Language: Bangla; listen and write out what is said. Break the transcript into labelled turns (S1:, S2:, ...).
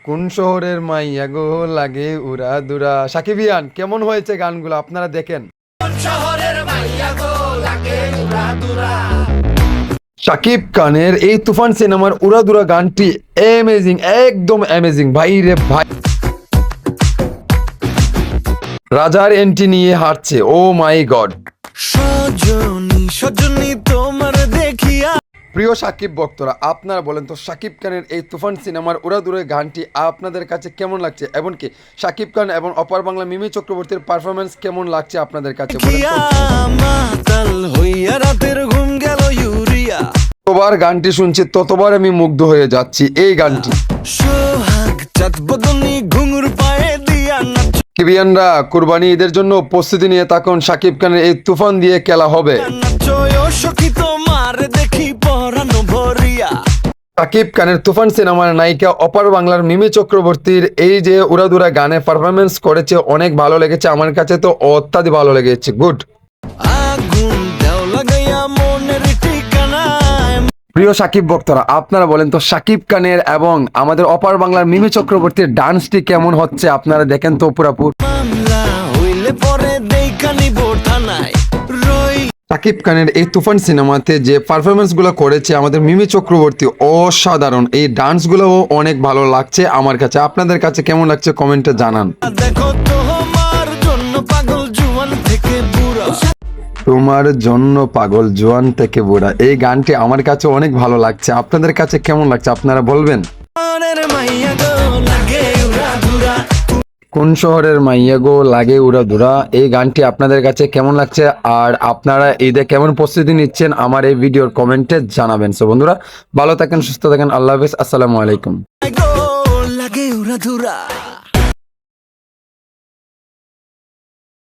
S1: কোন শহরের মাইয়া গো লাগে উড়া দুরা? সাকিবিয়ান কেমন হয়েছে গানগুলো আপনারা দেখেন। শাকিব খানের এই তুফান সিনেমার উড়াদুরা গানটি অ্যামেজিং, একদম অ্যামেজিং ভাই রে ভাই। রাজার এন্ট্রি নিয়ে হাঁটছে, ও মাই গড। প্রিয় সাকিব ভক্তরা, আপনারা বলেন তো শাকিব খানের এই তুফান সিনেমার উড়াদুরা গানটি আপনাদের কাছে কেমন লাগছে, এমনকি শাকিব খান এবং অপার বাংলা মিমি চক্রবর্তীর পারফরমেন্স কেমন লাগছে আপনাদের কাছে বলেন তো। যতবার গানটি শুনছি ততবার আমি মুগ্ধ হয়ে যাচ্ছি এই গানটি। সাকিবিয়ানরা কুরবানি ঈদের জন্য প্রস্তুতি নিয়ে থাকুন, শাকিব খানের এই তুফান দিয়ে খেলা হবে। শাকিব খানের তুফান সিনেমার নায়িকা অপার বাংলার মিমি চক্রবর্তীর এই যে উড়াদুরা গানে পারফরমেন্স করেছে, অনেক ভালো লেগেছে আমার কাছে, তো অত্যাধিক ভালো লেগেছে, গুড। প্রিয় সাকিব ভক্তরা, আপনারা বলেন তো শাকিব খানের এবং আমাদের অপার বাংলার মিমি চক্রবর্তীর ডান্সটি কেমন হচ্ছে আপনারা দেখেন তো পুরাপুর। শাকিব খানের এই তুফান সিনেমাতে যে পারফরমেন্স গুলো করেছে আমাদের মিমি চক্রবর্তী, অসাধারণ। এই ডান্স গুলো অনেক ভালো লাগছে আমার কাছে, আপনাদের কাছে কেমন লাগছে কমেন্টে জানান। তোমার জন্য পাগল জোয়ান থেকে বুড়া, এই গানটি আমার কাছে অনেক ভালো লাগছে, আপনাদের কাছে কেমন লাগছে আপনারা বলবেন। কোন শহরের মাইয়া গো লাগে উড়া দুরা, এই গানটি আপনাদের কাছে কেমন লাগছে আর আপনারা ঈদে কেমন প্রস্তুতি নিচ্ছেন আমার এই ভিডিওর কমেন্টে জানাবেন। সো বন্ধুরা, ভালো থাকেন, সুস্থ থাকেন, আল্লাহ হাফেজ, আসসালামু আলাইকুম।